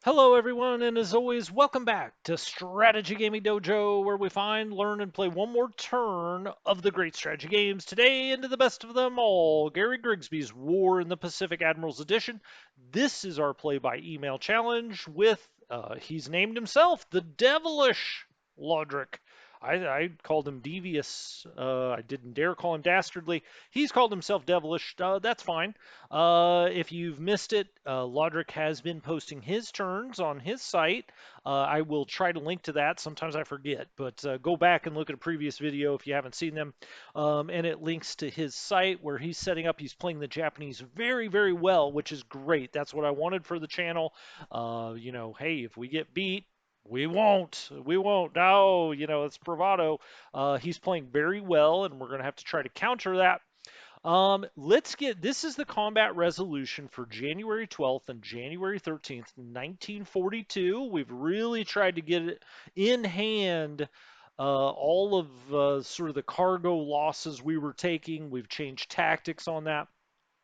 Hello, everyone, and as always, welcome back to Strategy Gaming Dojo, where we find, learn, and play one more turn of the great strategy games. Today, into the best of them all, Gary Grigsby's War in the Pacific Admirals Edition. This is our play by email challenge with, he's named himself the Devilish Lodric. I called him devious. I didn't dare call him dastardly. He's called himself devilish. That's fine. If you've missed it, Lodric has been posting his turns on his site. I will try to link to that. Sometimes I forget, but go back and look at a previous video if you haven't seen them. And it links to his site where he's setting up. He's playing the Japanese very, very well, which is great. That's what I wanted for the channel. Hey, if we get beat, we won't. We won't. No, it's bravado. He's playing very well, and we're going to have to try to counter that. Let's get this is the combat resolution for January 12th and January 13th, 1942. We've really tried to get it in hand. All of sort of the cargo losses we were taking, we've changed tactics on that.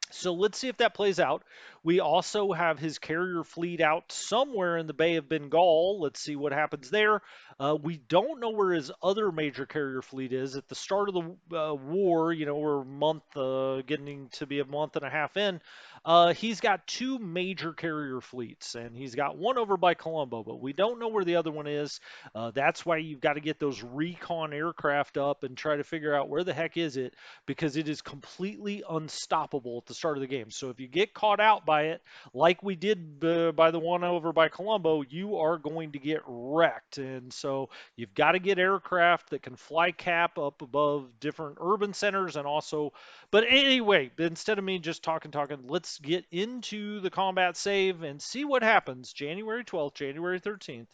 So let's see if that plays out. We also have his carrier fleet out somewhere in the Bay of Bengal. Let's see what happens there. We don't know where his other major carrier fleet is. At the start of the war, we're a month, getting to be a month and a half in. He's got two major carrier fleets, and he's got one over by Colombo, but we don't know where the other one is. That's why you've got to get those recon aircraft up and try to figure out where the heck is it, because it is completely unstoppable at the start of the game. So if you get caught out by it, like we did by the one over by Colombo, you are going to get wrecked. And so you've got to get aircraft that can fly cap up above different urban centers and also. But anyway, instead of me just talking, let's get into the combat save and see what happens January 12th, January 13th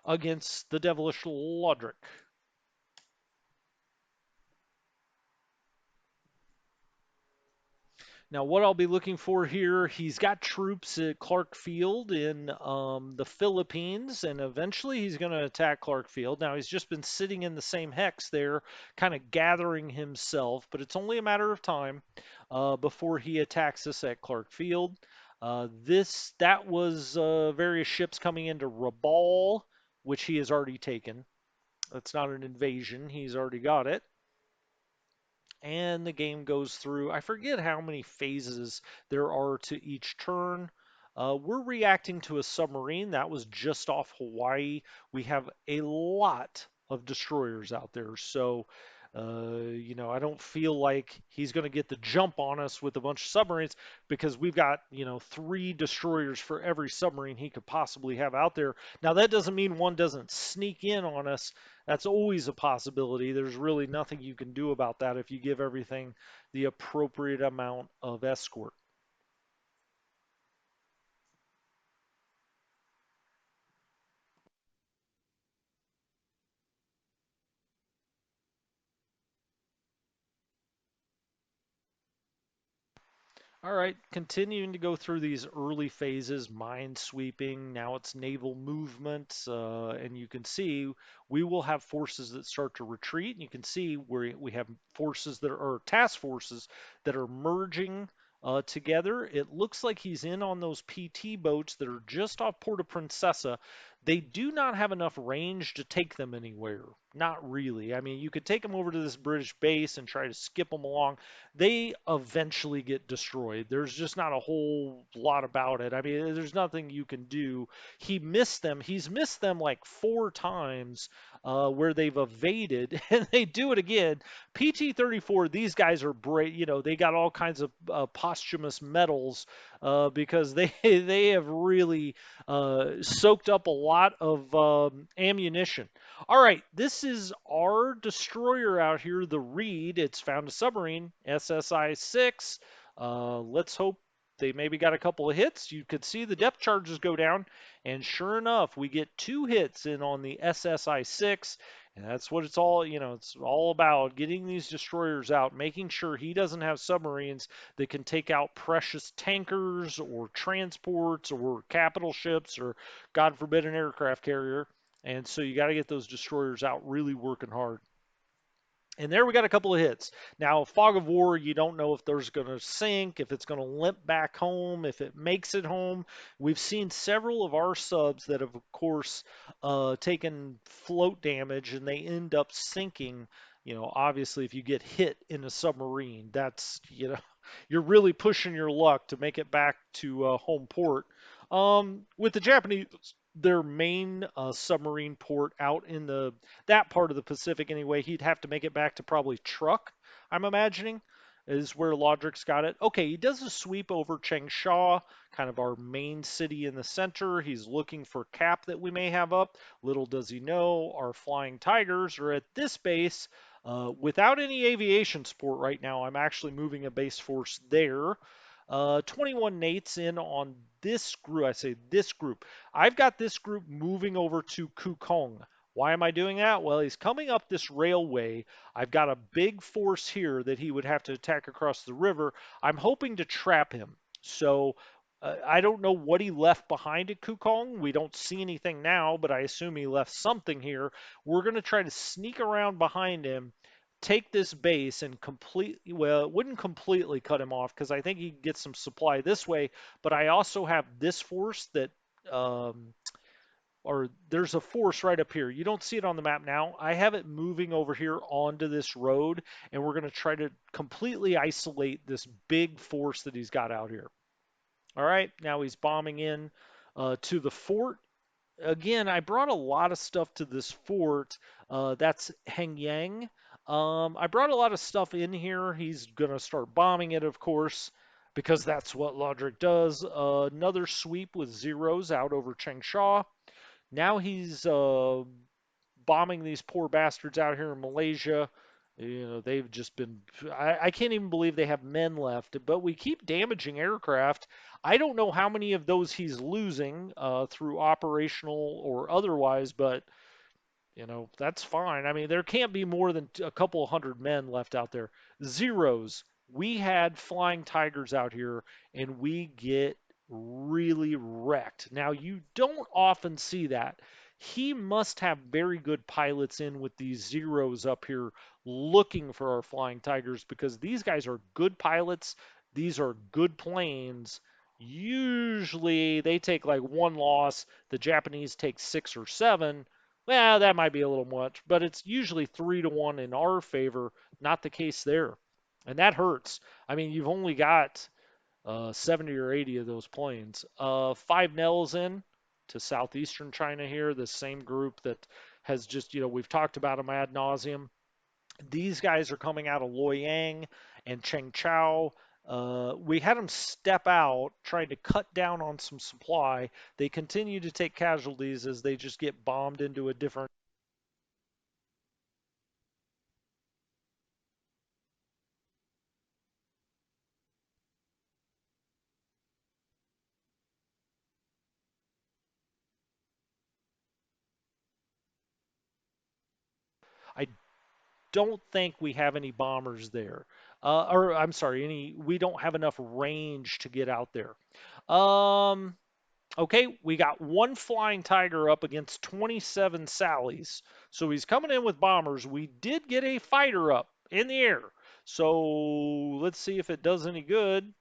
against the Devilish Lodric. Now, what I'll be looking for here, he's got troops at Clark Field in the Philippines, and eventually he's going to attack Clark Field. Now, he's just been sitting in the same hex there, kind of gathering himself, but it's only a matter of time before he attacks us at Clark Field. That was various ships coming into Rabaul, which he has already taken. That's not an invasion, he's already got it, and the game goes through. I forget how many phases there are to each turn. We're reacting to a submarine that was just off Hawaii. We have a lot of destroyers out there, so I don't feel like he's going to get the jump on us with a bunch of submarines because we've got, three destroyers for every submarine he could possibly have out there. Now, that doesn't mean one doesn't sneak in on us. That's always a possibility. There's really nothing you can do about that if you give everything the appropriate amount of escort. All right, continuing to go through these early phases, mine sweeping, now it's naval movement, and you can see we will have forces that start to retreat. And you can see where we have forces that are task forces that are merging together. It looks like he's in on those PT boats that are just off Puerto Princesa. They do not have enough range to take them anywhere. Not really. I mean, you could take them over to this British base and try to skip them along. They eventually get destroyed. There's just not a whole lot about it. I mean, there's nothing you can do. He missed them. He's missed them like four times where they've evaded, and they do it again. PT-34, these guys are brave. They got all kinds of posthumous medals because they they have really soaked up a lot of ammunition. All right, this is our destroyer out here, the Reed. It's found a submarine, SSI 6. Let's hope they maybe got a couple of hits. You could see the depth charges go down, and sure enough, we get two hits in on the SSI 6. And that's what it's all about, getting these destroyers out, making sure he doesn't have submarines that can take out precious tankers or transports or capital ships or, God forbid, an aircraft carrier. And so you got to get those destroyers out really working hard. And there we got a couple of hits. Now, Fog of War, you don't know if there's going to sink, if it's going to limp back home, if it makes it home. We've seen several of our subs that have, of course, taken float damage and they end up sinking. Obviously, if you get hit in a submarine, you're really pushing your luck to make it back to home port. With the Japanese, their main submarine port out in that part of the Pacific anyway, he'd have to make it back to probably Truk, I'm imagining, is where Lodric's got it. Okay, he does a sweep over Changsha, kind of our main city in the center. He's looking for Cap that we may have up. Little does he know, our Flying Tigers are at this base. Without any aviation support right now, I'm actually moving a base force there. 21 Nates in on this group. I say this group. I've got this group moving over to Kukong. Why am I doing that? Well, he's coming up this railway. I've got a big force here that he would have to attack across the river. I'm hoping to trap him. So I don't know what he left behind at Kukong. We don't see anything now, but I assume he left something here. We're going to try to sneak around behind him, take this base and well, it wouldn't completely cut him off because I think he can get some supply this way, but I also have this force that um, or there's a force right up here. You don't see it on the map now. I have it moving over here onto this road, and we're going to try to completely isolate this big force that he's got out here. All right, now he's bombing in to the fort. Again, I brought a lot of stuff to this fort. That's Hengyang. I brought a lot of stuff in here. He's going to start bombing it, of course, because that's what Lodric does. Another sweep with zeros out over Changsha. Now he's bombing these poor bastards out here in Malaysia. They've just been. I can't even believe they have men left, but we keep damaging aircraft. I don't know how many of those he's losing through operational or otherwise, but that's fine. I mean, there can't be more than a couple hundred men left out there. Zeros. We had flying tigers out here, and we get really wrecked. Now, you don't often see that. He must have very good pilots in with these zeros up here looking for our flying tigers because these guys are good pilots. These are good planes. Usually they take like one loss. The Japanese take six or seven. Well, that might be a little much, but it's usually 3-1 in our favor. Not the case there. And that hurts. I mean, you've only got 70 or 80 of those planes. Five Nels in to Southeastern China here, the same group that has just, we've talked about them ad nauseum. These guys are coming out of Loyang and Chengchao. We had them step out, trying to cut down on some supply. They continue to take casualties as they just get bombed into a different. I don't think we have any bombers there. Or I'm sorry, we don't have enough range to get out there. Um, okay, we got one Flying Tiger up against 27 Sallies. So he's coming in with bombers. We did get a fighter up in the air. So let's see if it does any good.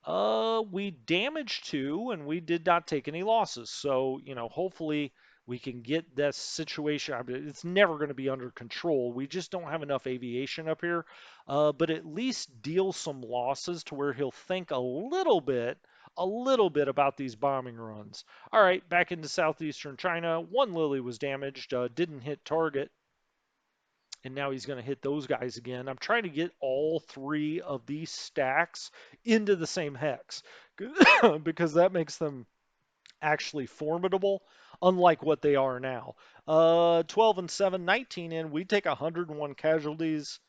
We damaged two and we did not take any losses. So, hopefully we can get this situation. I mean, it's never going to be under control. We just don't have enough aviation up here. But at least deal some losses to where he'll think a little bit about these bombing runs. All right, back into southeastern China. One Lily was damaged, didn't hit target. And now he's going to hit those guys again. I'm trying to get all three of these stacks into the same hex because that makes them actually formidable, unlike what they are now. 12 and 7, 19 in. We take 101 casualties.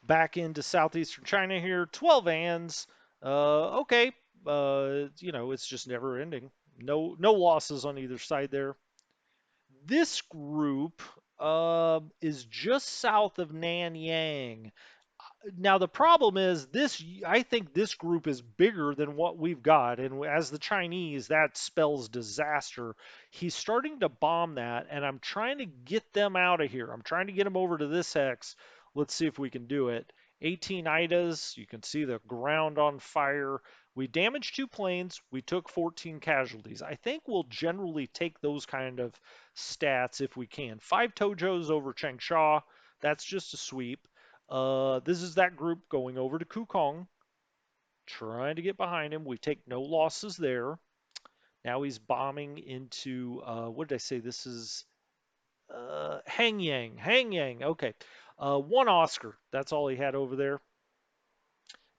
Back into southeastern China here. 12 ands. Okay. It's just never ending. No losses on either side there. This group is just south of Nanyang. Now the problem is this. I think this group is bigger than what we've got, and as the Chinese, that spells disaster. He's starting to bomb that, and I'm trying to get them out of here. I'm trying to get them over to this hex. Let's see if we can do it. 18 IDAs. You can see the ground on fire. We damaged 2 planes. We took 14 casualties. I think we'll generally take those kind of stats if we can. 5 Tojos over Changsha. That's just a sweep. This is that group going over to Kukong, trying to get behind him. We take no losses there. Now he's bombing into, what did I say? This is Hangyang. Hangyang. Okay. 1 Oscar. That's all he had over there.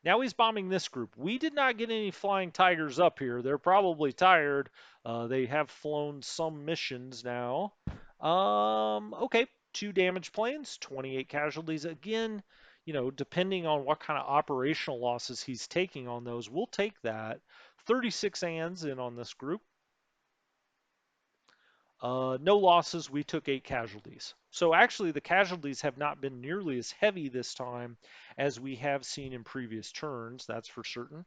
Now he's bombing this group. We did not get any flying tigers up here. They're probably tired. They have flown some missions now. Okay, 2 damaged planes, 28 casualties. Again, depending on what kind of operational losses he's taking on those, we'll take that. 36 ANs in on this group. No losses. We took 8 casualties. So actually, the casualties have not been nearly as heavy this time as we have seen in previous turns. That's for certain.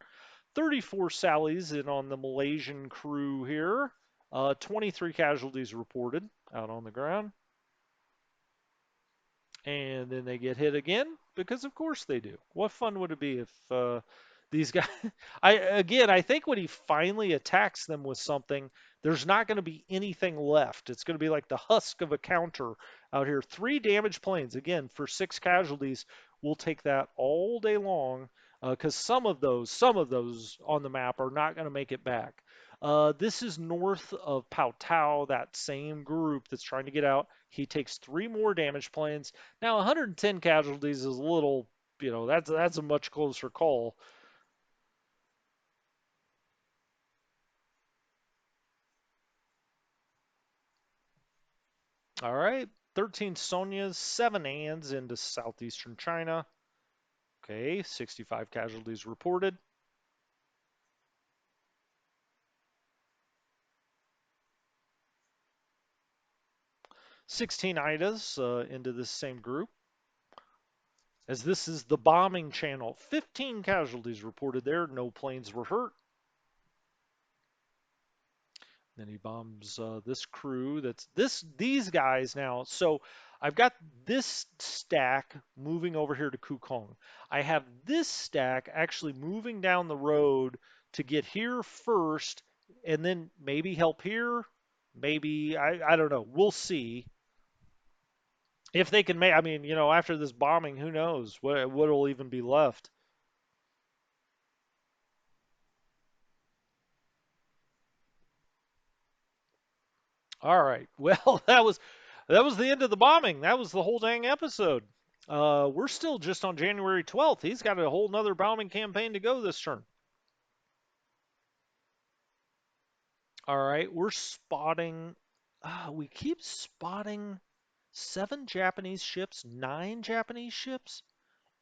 34 Sallies in on the Malaysian crew here. 23 casualties reported out on the ground. And then they get hit again because of course they do. What fun would it be if these guys I think when he finally attacks them with something, there's not going to be anything left. It's going to be like the husk of a counter out here. 3 damaged planes again for 6 casualties. We'll take that all day long because some of those on the map are not going to make it back. This is north of Pao Tao, that same group that's trying to get out. He takes 3 more damaged planes. Now, 110 casualties is a little, that's a much closer call. All right, 13 Sonias, 7 Ans into southeastern China. Okay, 65 casualties reported. 16 Idas into this same group. As this is the bombing channel, 15 casualties reported there. No planes were hurt. Then he bombs this crew. These guys now. So I've got this stack moving over here to Kukong. I have this stack actually moving down the road to get here first, and then maybe help here. Maybe I don't know. We'll see if they can make. I mean, after this bombing, who knows what'll even be left. All right. Well, that was the end of the bombing. That was the whole dang episode. We're still just on January 12th. He's got a whole nother bombing campaign to go this turn. All right, we're spotting. We keep spotting 7 Japanese ships, 9 Japanese ships,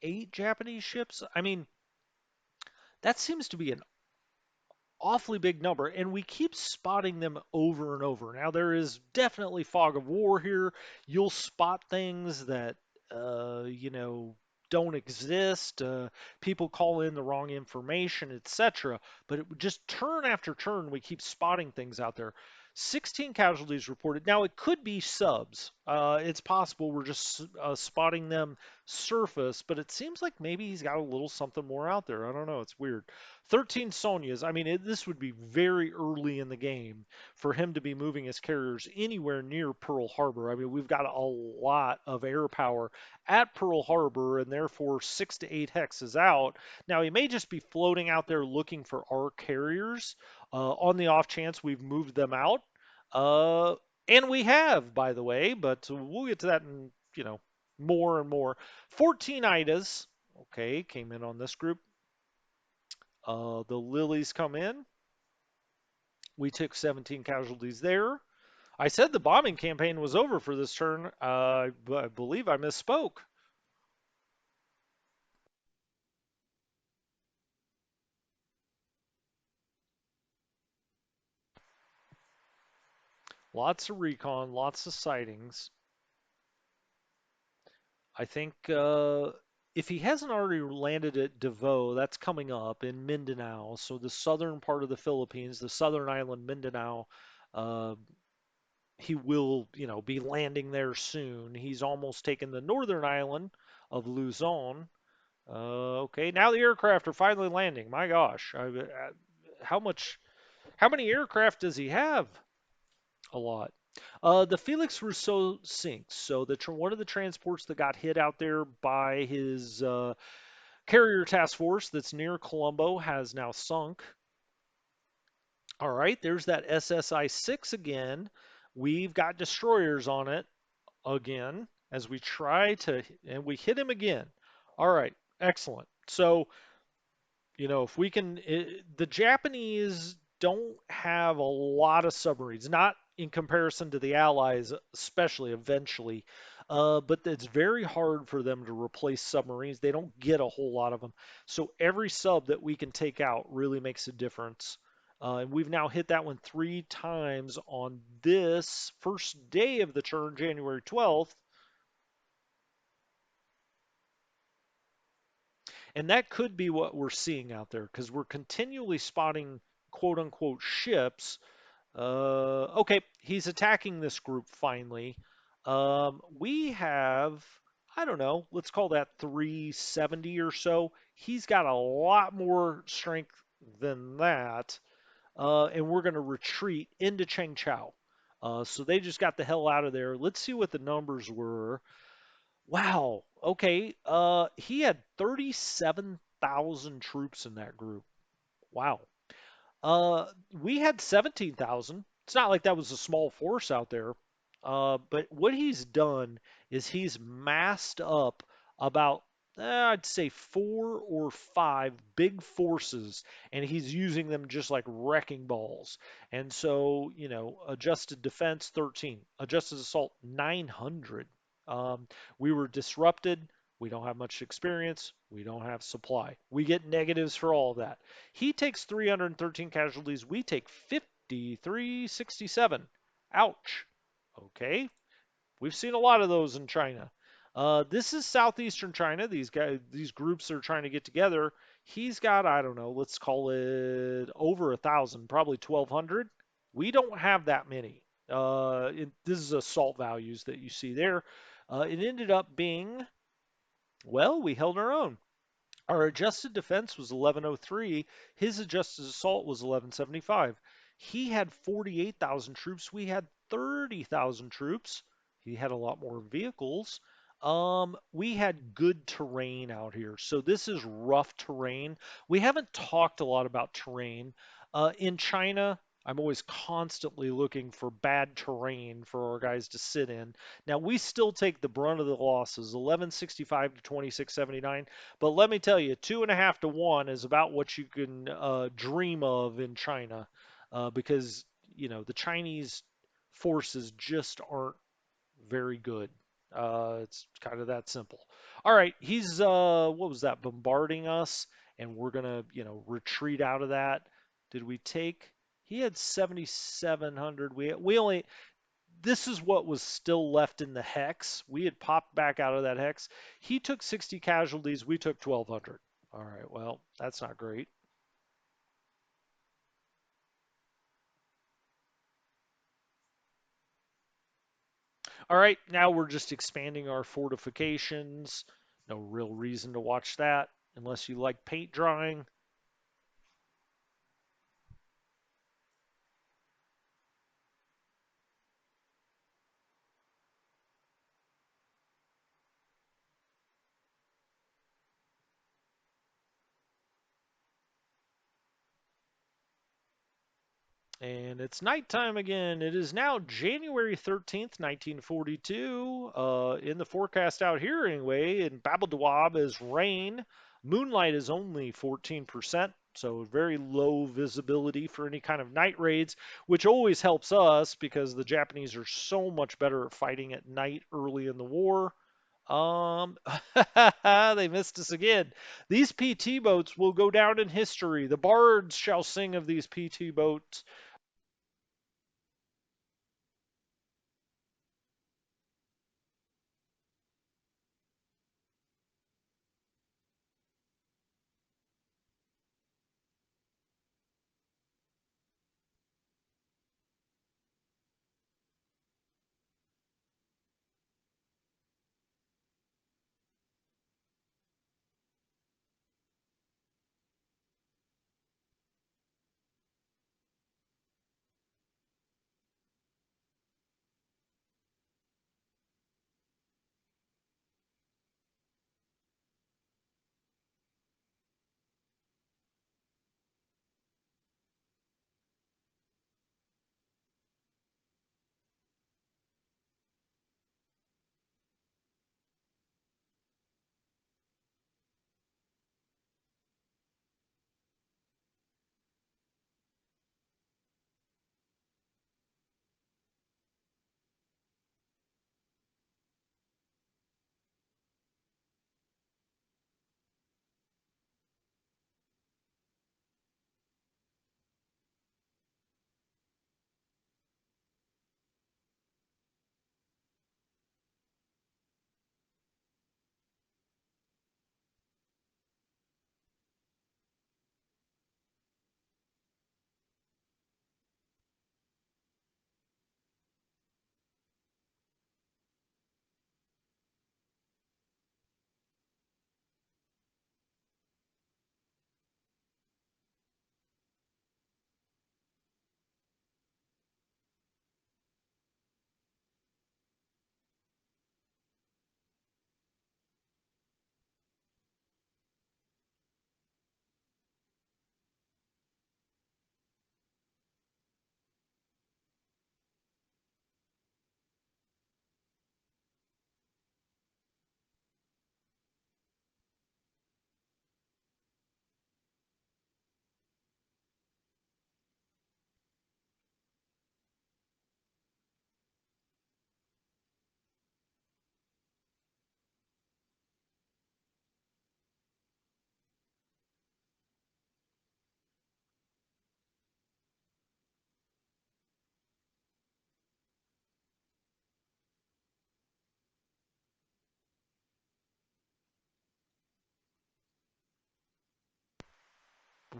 8 Japanese ships. I mean, that seems to be an awfully big number, and we keep spotting them over and over. Now, there is definitely fog of war here. You'll spot things that, don't exist. People call in the wrong information, etc. But it would just turn after turn, we keep spotting things out there. 16 casualties reported. Now, it could be subs. It's possible we're just spotting them surface, but it seems like maybe he's got a little something more out there. I don't know. It's weird. 13 Sonias. I mean, this would be very early in the game for him to be moving his carriers anywhere near Pearl Harbor. I mean, we've got a lot of air power at Pearl Harbor, and therefore 6 to 8 hexes out. Now, he may just be floating out there looking for our carriers on the off chance we've moved them out. Uh, and we have, by the way, but we'll get to that in, more and more. 14 Idas, okay, came in on this group. The Lilies come in. We took 17 casualties there. I said the bombing campaign was over for this turn. I believe I misspoke. Lots of recon, lots of sightings. I think if he hasn't already landed at Davao, that's coming up in Mindanao. So the southern part of the Philippines, the southern island Mindanao, uh, he will, be landing there soon. He's almost taken the northern island of Luzon. Okay, now the aircraft are finally landing. My gosh, how much? How many aircraft does he have? A lot. The Felix Rousseau sinks. So one of the transports that got hit out there by his carrier task force that's near Colombo has now sunk. All right, there's that SSI 6 again. We've got destroyers on it again as we try to, and we hit him again. All right, excellent. So if we can, the Japanese don't have a lot of submarines, not in comparison to the Allies, especially eventually. But it's very hard for them to replace submarines. They don't get a whole lot of them. So every sub that we can take out really makes a difference. And we've now hit that one 3 times on this first day of the turn, January 12th. And that could be what we're seeing out there because we're continually spotting quote unquote ships. Okay, he's attacking this group finally. We have, I don't know, let's call that 370 or so. He's got a lot more strength than that. And we're going to retreat into Chengchao. So they just got the hell out of there. Let's see what the numbers were. Wow. Okay. He had 37,000 troops in that group. Wow. We had 17,000. It's not like that was a small force out there. But what he's done is he's massed up about, I'd say 4 or 5 big forces, and he's using them just like wrecking balls. And so, adjusted defense 13, adjusted assault 900. We were disrupted. We don't have much experience. We don't have supply. We get negatives for all of that. He takes 313 casualties. We take 5367. Ouch. Okay. We've seen a lot of those in China. This is Southeastern China. These groups are trying to get together. He's got, I don't know, let's call it over 1,000, probably 1,200. We don't have that many. This is assault values that you see there. It ended up being, well, we held our own. Our adjusted defense was 1103. His adjusted assault was 1175. He had 48,000 troops. We had 30,000 troops. He had a lot more vehicles. We had good terrain out here. So this is rough terrain. We haven't talked a lot about terrain. In China, I'm always constantly looking for bad terrain for our guys to sit in. Now we still take the brunt of the losses, 1165 to 2679. But let me tell you, 2.5 to 1 is about what you can dream of in China, because the Chinese forces just aren't very good. It's kind of that simple. All right, he's what was that? Bombarding us, and we're gonna retreat out of that. Did we take? He had 7,700. We only this is what was still left in the hex. We had popped back out of that hex. He took 60 casualties. We took 1,200. All right, well, that's not great. All right, now we're just expanding our fortifications. No real reason to watch that unless you like paint drying. And it's nighttime again. It is now January 13th, 1942. In the forecast out here, anyway, in Babel Dawab is rain. Moonlight is only 14%, so very low visibility for any kind of night raids, which always helps us because the Japanese are so much better at fighting at night early in the war. Um, they missed us again. These PT boats will go down in history. The bards shall sing of these PT boats.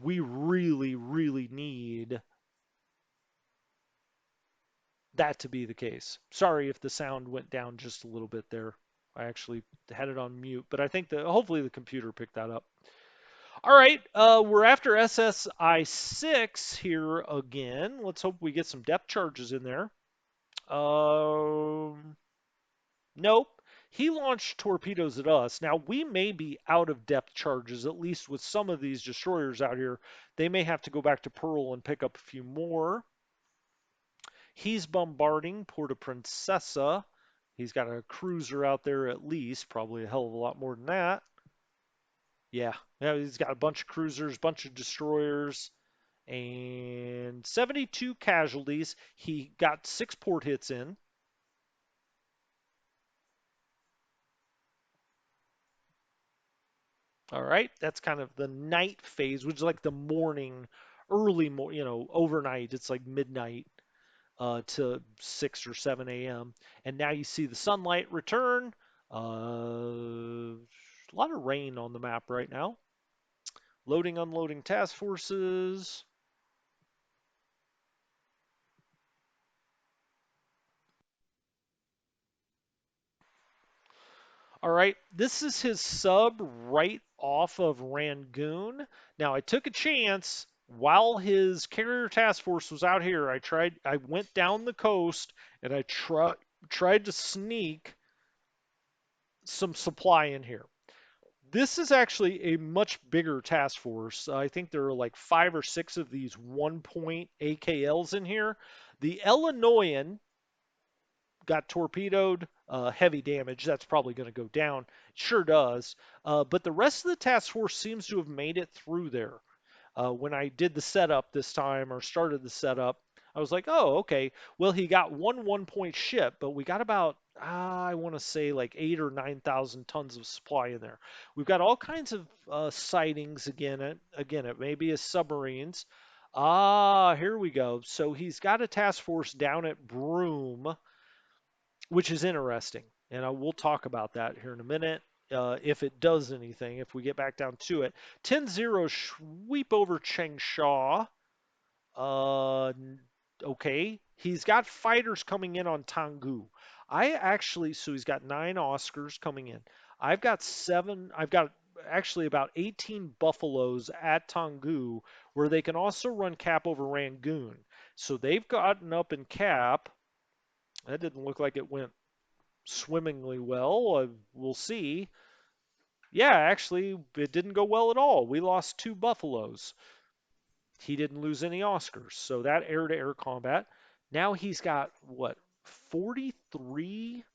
We really, really need that to be the case. Sorry if the sound went down just a little bit there. I actually had it on mute, but I think that hopefully the computer picked that up. All right, we're after SSI 6 here again. Let's hope we get some depth charges in there. Nope. He launched torpedoes at us. Now, we may be out of depth charges, at least with some of these destroyers out here. They may have to go back to Pearl and pick up a few more. He's bombarding Porta Princesa. He's got a cruiser out there at least, probably a hell of a lot more than that. Yeah, he's got a bunch of cruisers, bunch of destroyers, and 72 casualties. He got 6 port hits in. All right, that's kind of the night phase, which is like the morning, overnight. It's like midnight to 6 or 7 a.m. And now you see the sunlight return. A lot of rain on the map right now. Loading, unloading task forces. All right, this is his sub right off of Rangoon. Now I took a chance while his carrier task force was out here. I went down the coast and I tried to sneak some supply in here. This is actually a much bigger task force. I think there are like 5 or 6 of these 1 point AKLs in here. The Illinoisan got torpedoed, heavy damage. That's probably going to go down. Sure does. But the rest of the task force seems to have made it through there. When I did the setup this time or started the setup, I was like, oh, okay. Well, he got 1 point ship, but we got about, I want to say like 8 or 9 thousand tons of supply in there. We've got all kinds of sightings again. It may be as submarines. Here we go. So he's got a task force down at Broome, which is interesting. And I will talk about that here in a minute. If it does anything, if we get back down to it. 10-0 sweep over Changsha. Uh, okay. He's got fighters coming in on Tanggu. So he's got 9 Oscars coming in. I've got actually about 18 Buffaloes at Tanggu where they can also run cap over Rangoon. So they've gotten up in cap. That didn't look like it went swimmingly well. We'll see. Yeah, actually, it didn't go well at all. We lost 2 Buffaloes. He didn't lose any Oscars. So that air to air combat. Now he's got, what, 43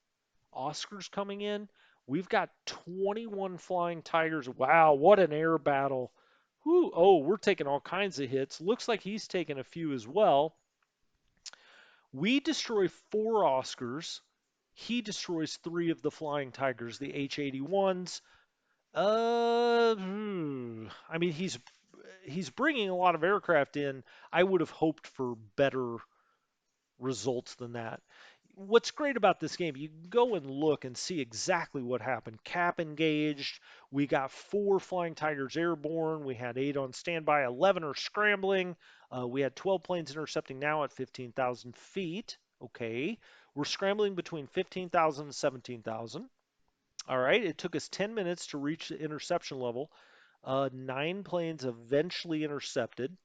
Oscars coming in? We've got 21 Flying Tigers. Wow, what an air battle. Whew. Oh, we're taking all kinds of hits. Looks like he's taking a few as well. We destroy 4 Oscars. He destroys 3 of the Flying Tigers, the H-81s. I mean, he's bringing a lot of aircraft in. I would have hoped for better results than that. What's great about this game, you can go and look and see exactly what happened. Cap engaged. We got 4 Flying Tigers airborne. We had 8 on standby. 11 are scrambling. We had 12 planes intercepting now at 15,000 feet. Okay. We're scrambling between 15,000 and 17,000. All right. It took us 10 minutes to reach the interception level. 9 planes eventually intercepted.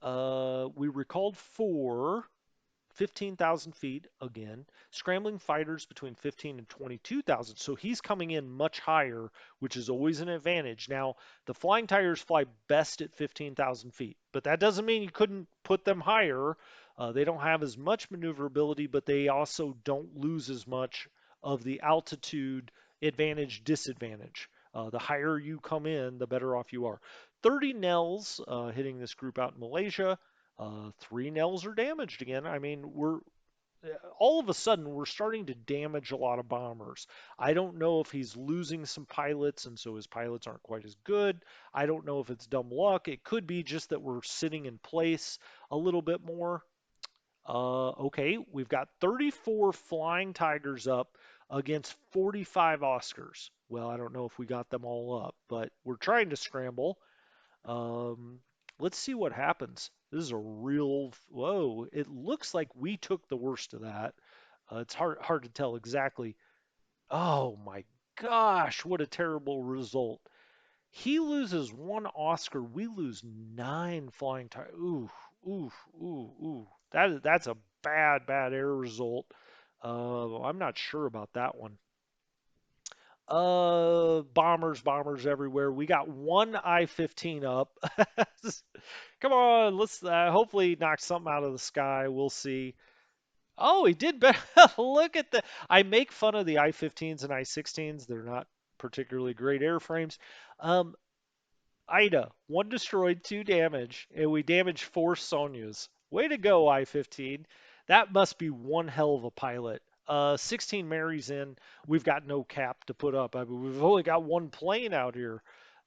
We recalled 4. 15,000 feet again, scrambling fighters between 15 and 22,000. So he's coming in much higher, which is always an advantage. Now, the Flying Tigers fly best at 15,000 feet, but that doesn't mean you couldn't put them higher. They don't have as much maneuverability, but they also don't lose as much of the altitude advantage disadvantage. The higher you come in, the better off you are. 30 Nels hitting this group out in Malaysia. 3 Nels are damaged again. I mean, we're all of a sudden we're starting to damage a lot of bombers. I don't know if he's losing some pilots and so his pilots aren't quite as good. I don't know if it's dumb luck. It could be just that we're sitting in place a little bit more. Okay, we've got 34 Flying Tigers up against 45 Oscars. Well, I don't know if we got them all up, but we're trying to scramble. Um, let's see what happens. This is a real whoa. It looks like we took the worst of that. It's hard to tell exactly. Oh my gosh, what a terrible result. He loses one Oscar. We lose nine flying tigers. Ooh, ooh, ooh, ooh. That's a bad air result. I'm not sure about that one. Bombers everywhere. We got one I-15 up. Come on, let's hopefully knock something out of the sky. We'll see. Oh, he did better. Look at the. I make fun of the I-15s and I-16s. They're not particularly great airframes. Um, Ida, one destroyed, two damaged, and we damaged four Sonyas. Way to go, I-15. That must be one hell of a pilot. 16 Marys in. We've got no cap to put up. I mean, we've only got one plane out here.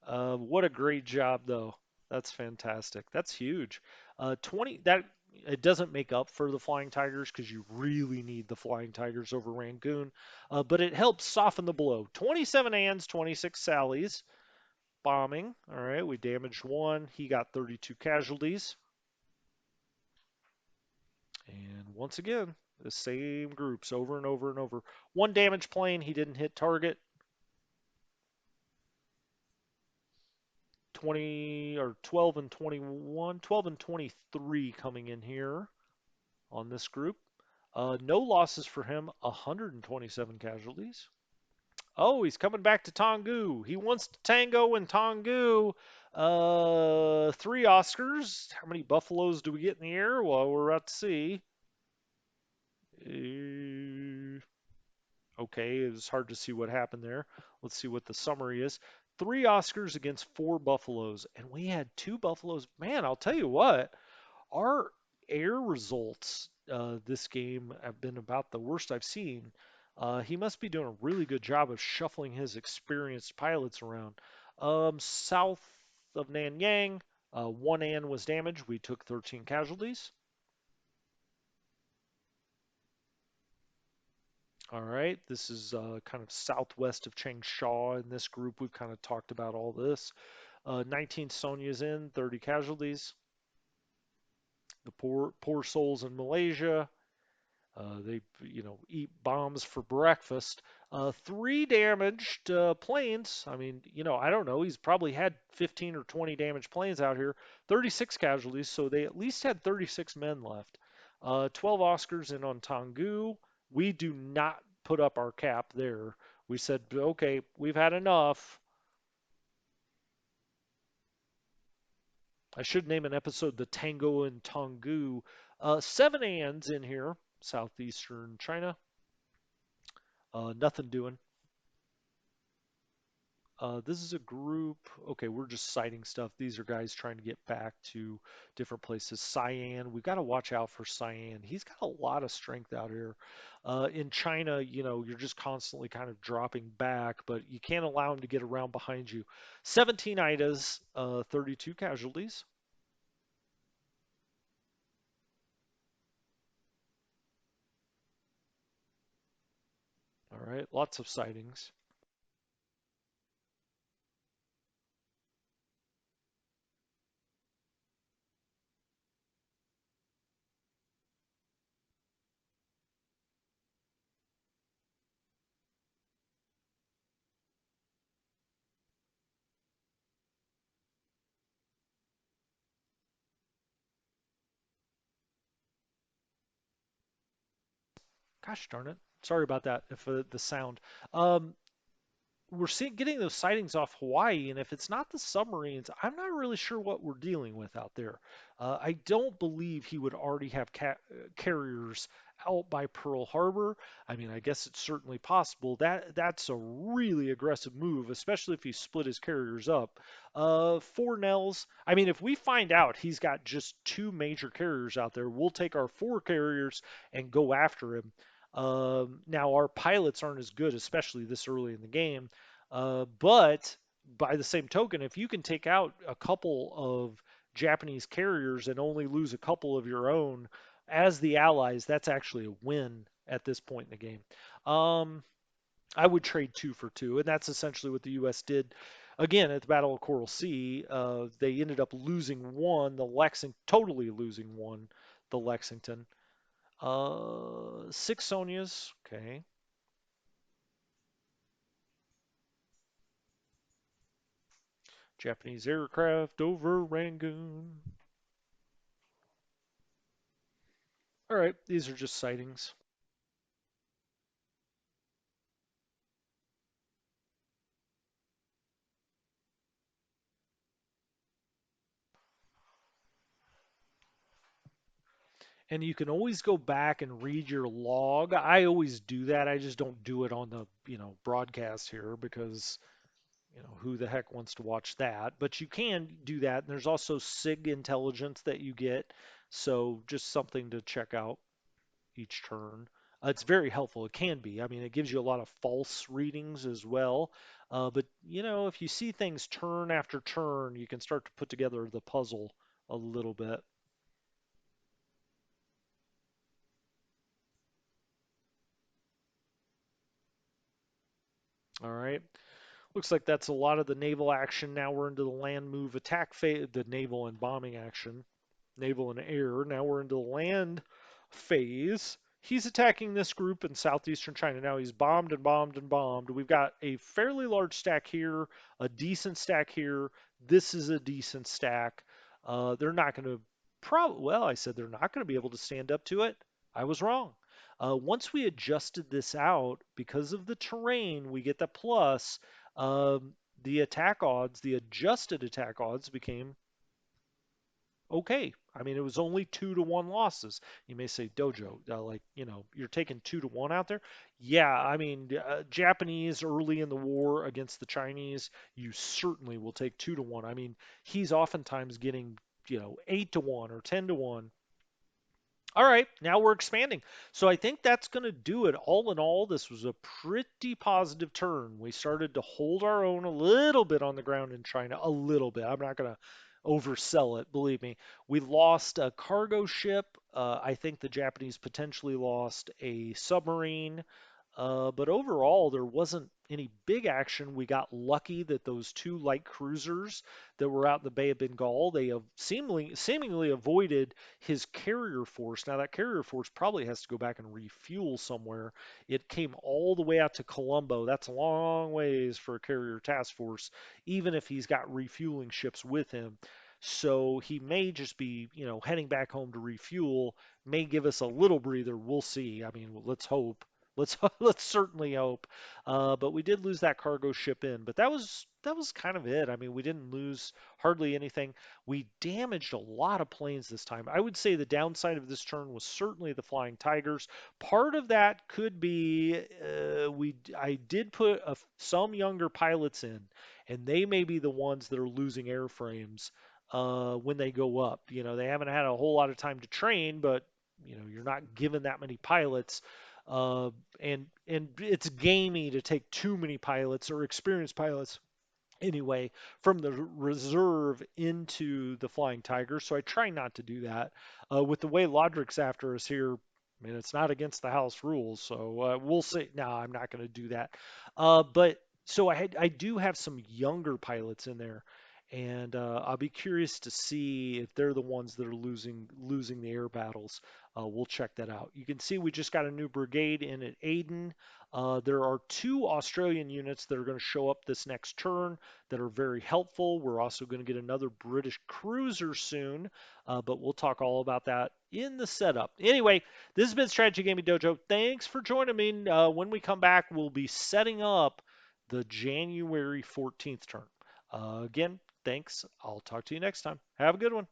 What a great job, though. That's fantastic. That's huge. 20. That it doesn't make up for the Flying Tigers because you really need the Flying Tigers over Rangoon, but it helps soften the blow. 27 Anns, 26 Sallies bombing. All right, we damaged one. He got 32 casualties. And once again, the same groups over and over and over. One damaged plane, he didn't hit target. 20 or 12 and 21, 12 and 23 coming in here on this group. No losses for him, 127 casualties. Oh, he's coming back to Tongu. He wants to tango in Tongu. Three Oscars. How many buffaloes do we get in the air? Well, we're about to see. Uh, okay, it's hard to see what happened there. Let's see what the summary is. Three Oscars against four buffaloes, and we had two buffaloes. Man, I'll tell you what, our air results this game have been about the worst I've seen. He must be doing a really good job of shuffling his experienced pilots around. South of Nanyang, one An was damaged. We took 13 casualties. All right, this is kind of southwest of Changsha. In this group, we've kind of talked about all this. 19 Sonia's in, 30 casualties. The poor souls in Malaysia. They, eat bombs for breakfast. Three damaged planes. I mean, I don't know. He's probably had 15 or 20 damaged planes out here. 36 casualties, so they at least had 36 men left. 12 Oscars in on Tongu. We do not put up our cap there. We said, okay, we've had enough. I should name an episode the Tango and Tongu. Seven Anns in here, Southeastern China. Nothing doing. This is a group. Okay, we're just citing stuff. These are guys trying to get back to different places. Cyan, we've got to watch out for Cyan. He's got a lot of strength out here. In China, you're just constantly kind of dropping back, but you can't allow him to get around behind you. 17 Idas, 32 casualties. All right, lots of sightings. Gosh darn it. Sorry about that, if the sound. Um, we're seeing getting those sightings off Hawaii, and if it's not the submarines, I'm not really sure what we're dealing with out there. I don't believe he would already have carriers out by Pearl Harbor. I mean, I guess it's certainly possible. That's a really aggressive move, especially if he split his carriers up. Four Nels. I mean, if we find out he's got just two major carriers out there, we'll take our four carriers and go after him. Now, our pilots aren't as good, especially this early in the game. But by the same token, if you can take out a couple of Japanese carriers and only lose a couple of your own as the allies, that's actually a win at this point in the game. I would trade two for two, and that's essentially what the U.S. did. Again, at the Battle of Coral Sea, they ended up losing one, the Lexington, totally losing one, the Lexington. Six Sonias, okay. Japanese aircraft over Rangoon. All right, these are just sightings. And you can always go back and read your log. I always do that. I just don't do it on the, broadcast here because, who the heck wants to watch that? But you can do that. And there's also SIG intelligence that you get. So just something to check out each turn. It's very helpful. It can be. I mean, it gives you a lot of false readings as well. But, if you see things turn after turn, you can start to put together the puzzle a little bit. All right. Looks like that's a lot of the naval action. Now we're into the land move attack phase, the naval and bombing action, naval and air. Now we're into the land phase. He's attacking this group in southeastern China. Now he's bombed and bombed and bombed. We've got a fairly large stack here, a decent stack here. This is a decent stack. They're not going to well, I said they're not going to be able to stand up to it. I was wrong. Once we adjusted this out, because of the terrain, we get the plus. The attack odds, the adjusted attack odds became okay. I mean, it was only 2-to-1 losses. You may say, Dojo, like, you're taking 2-to-1 out there. Yeah, I mean, Japanese early in the war against the Chinese, you certainly will take 2-to-1. I mean, he's oftentimes getting, 8-to-1 or 10-to-1. All right, now we're expanding. So I think that's going to do it. All in all, this was a pretty positive turn. We started to hold our own a little bit on the ground in China, a little bit. I'm not going to oversell it, believe me. We lost a cargo ship. I think the Japanese potentially lost a submarine. But overall, there wasn't any big action. We got lucky that those two light cruisers that were out in the Bay of Bengal, they have seemingly avoided his carrier force. Now, that carrier force probably has to go back and refuel somewhere. It came all the way out to Colombo. That's a long ways for a carrier task force, even if he's got refueling ships with him. So he may just be, heading back home to refuel, may give us a little breather. We'll see. I mean, let's hope. Let's let's certainly hope. But we did lose that cargo ship in, but that was kind of it. I mean, we didn't lose hardly anything. We damaged a lot of planes this time. I would say the downside of this turn was certainly the Flying Tigers. Part of that could be I did put some younger pilots in, and they may be the ones that are losing airframes when they go up. They haven't had a whole lot of time to train, but you're not given that many pilots. Uh, and it's gamey to take too many pilots or experienced pilots anyway from the reserve into the Flying Tiger. So I try not to do that. With the way Lodric's after us here, I mean, it's not against the house rules, so we'll see. No, I'm not going to do that. But so I do have some younger pilots in there, and I'll be curious to see if they're the ones that are losing the air battles. We'll check that out. You can see we just got a new brigade in at Aden. There are two Australian units that are going to show up this next turn that are very helpful. We're also going to get another British cruiser soon, but we'll talk all about that in the setup. Anyway, this has been Strategy Gaming Dojo. Thanks for joining me. When we come back, we'll be setting up the January 14th turn. Again, thanks. I'll talk to you next time. Have a good one.